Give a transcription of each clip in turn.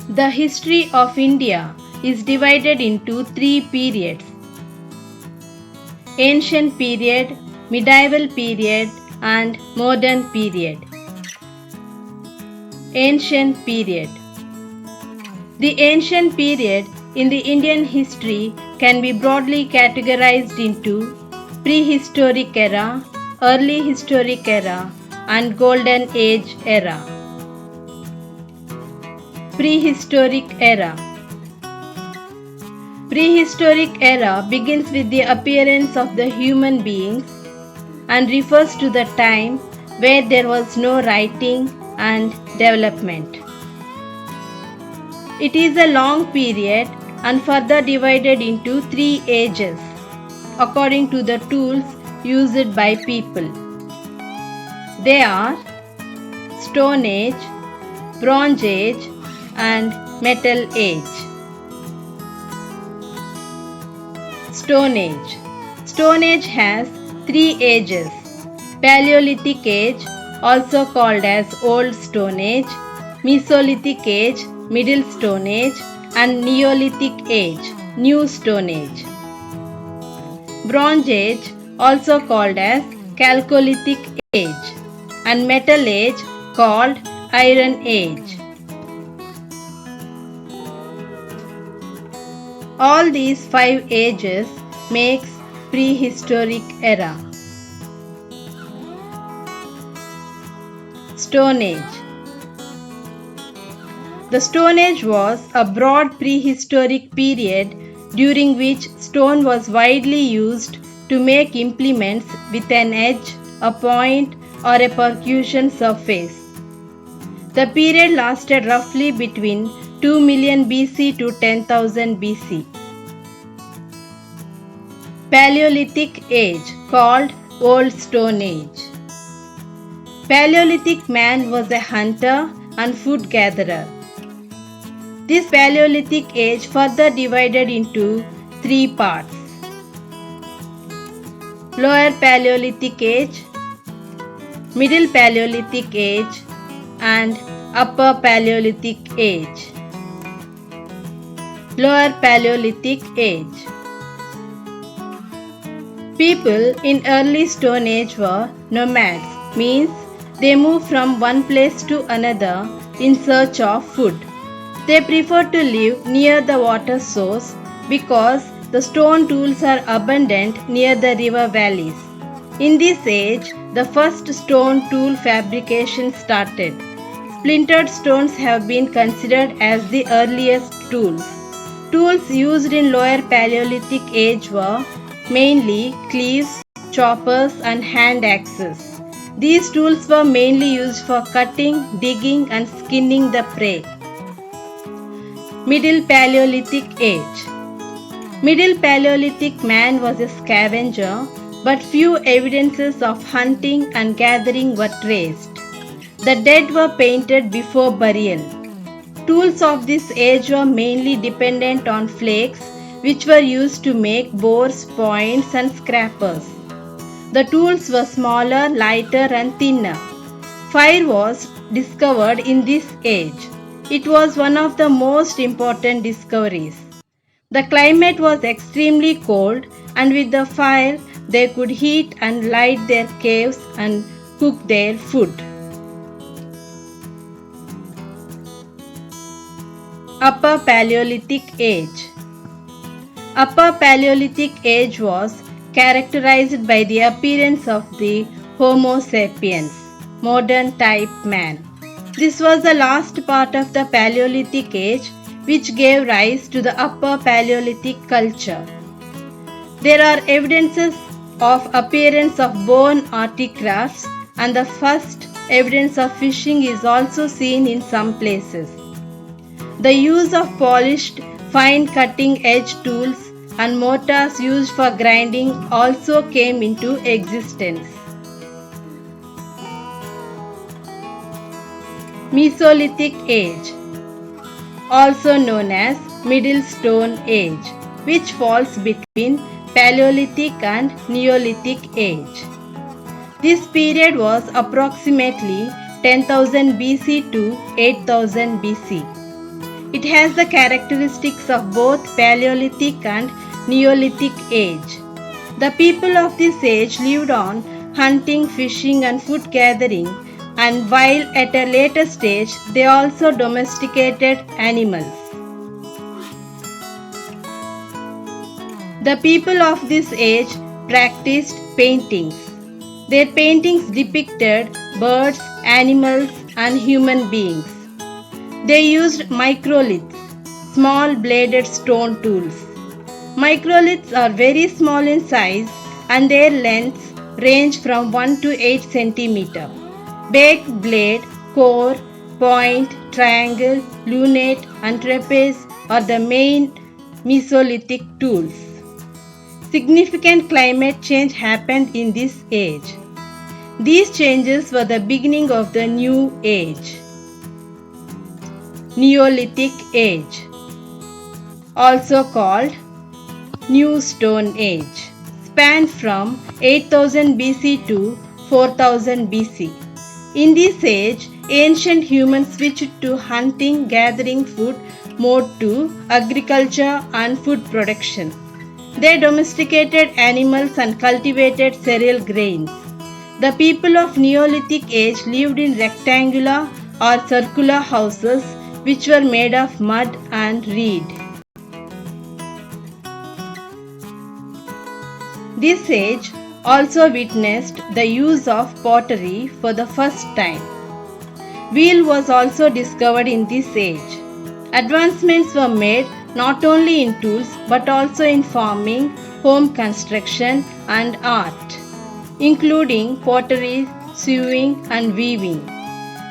The history of India is divided into three periods: ancient period, medieval period, and modern period. Ancient period. The ancient period in the Indian history can be broadly categorized into prehistoric era, early historic era, and golden age era. Prehistoric era. Prehistoric era begins with the appearance of the human beings and refers to the time where there was no writing and development. It is a long period and further divided into three ages according to the tools used by people. They are Stone Age, Bronze Age, and Metal Age. Stone Age. Stone Age has three ages: Paleolithic Age, also called as Old Stone Age, Mesolithic Age, Middle Stone Age, and Neolithic Age, New Stone Age. Bronze Age, also called as Chalcolithic Age, and Metal Age, called Iron Age. All these five ages makes prehistoric era. Stone Age. The Stone Age was a broad prehistoric period during which stone was widely used to make implements with an edge, a point, or a percussion surface. The period lasted roughly between 2 million BC to 10,000 BC. Paleolithic Age, called Old Stone Age. Paleolithic man was a hunter and food gatherer. This Paleolithic Age further divided into three parts: Lower Paleolithic Age, Middle Paleolithic Age, and Upper Paleolithic Age. Lower Paleolithic Age. People in early Stone Age were nomads, means they moved from one place to another in search of food. They preferred to live near the water source because the stone tools are abundant near the river valleys. In this age, the first stone tool fabrication started. Splintered stones have been considered as the earliest tools. Tools used in Lower Paleolithic Age were mainly cleaves, choppers, and hand axes. These tools were mainly used for cutting, digging, and skinning the prey. Middle Paleolithic Age. Middle Paleolithic man was a scavenger, but few evidences of hunting and gathering were traced. The dead were painted before burial. Tools of this age were mainly dependent on flakes, which were used to make bores, points, and scrapers. The tools were smaller, lighter, and thinner. Fire was discovered in this age. It was one of the most important discoveries. The climate was extremely cold, and with the fire, they could heat and light their caves and cook their food. Upper Paleolithic Age. Upper Paleolithic Age was characterized by the appearance of the Homo sapiens, modern type man. This was the last part of the Paleolithic Age, which gave rise to the Upper Paleolithic culture. There are evidences of appearance of bone artifacts, and the first evidence of fishing is also seen in some places. The use of polished, fine cutting-edge tools and mortars used for grinding also came into existence. Mesolithic Age, also known as Middle Stone Age, which falls between Paleolithic and Neolithic Age. This period was approximately 10,000 BC to 8,000 BC. It has the characteristics of both Paleolithic and Neolithic age. The people of this age lived on hunting, fishing, and food gathering, and while at a later stage they also domesticated animals. The people of this age practiced paintings. Their paintings depicted birds, animals, and human beings. They used microliths, small bladed stone tools. Microliths are very small in size and their lengths range from 1 to 8 cm. Baked blade, core, point, triangle, lunate, and trapeze are the main Mesolithic tools. Significant climate change happened in this age. These changes were the beginning of the new age, Neolithic age, also called New Stone Age, spanned from 8000 BC to 4000 BC. In this age, ancient humans switched to hunting, gathering food mode to agriculture and food production. They domesticated animals and cultivated cereal grains. The people of Neolithic age lived in rectangular or circular houses which were made of mud and reed. This age also witnessed the use of pottery for the first time. Wheel was also discovered in this age. Advancements were made not only in tools but also in farming, home construction, and art, including pottery, sewing, and weaving.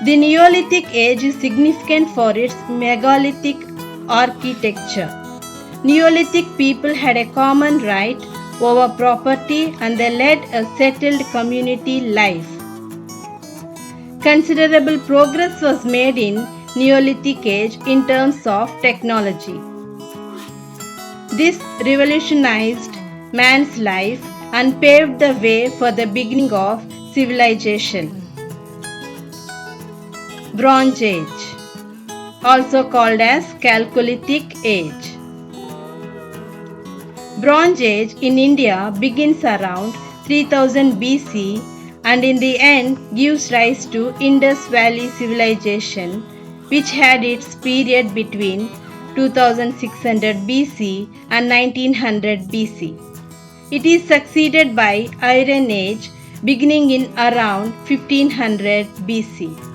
The Neolithic age is significant for its megalithic architecture. Neolithic people had a common right over property and they led a settled community life. Considerable progress was made in Neolithic age in terms of technology. This revolutionized man's life and paved the way for the beginning of civilization. Bronze Age, also called as Chalcolithic Age. Bronze Age in India begins around 3000 BC and in the end gives rise to Indus Valley Civilization, which had its period between 2600 BC and 1900 BC. It is succeeded by Iron Age beginning in around 1500 BC.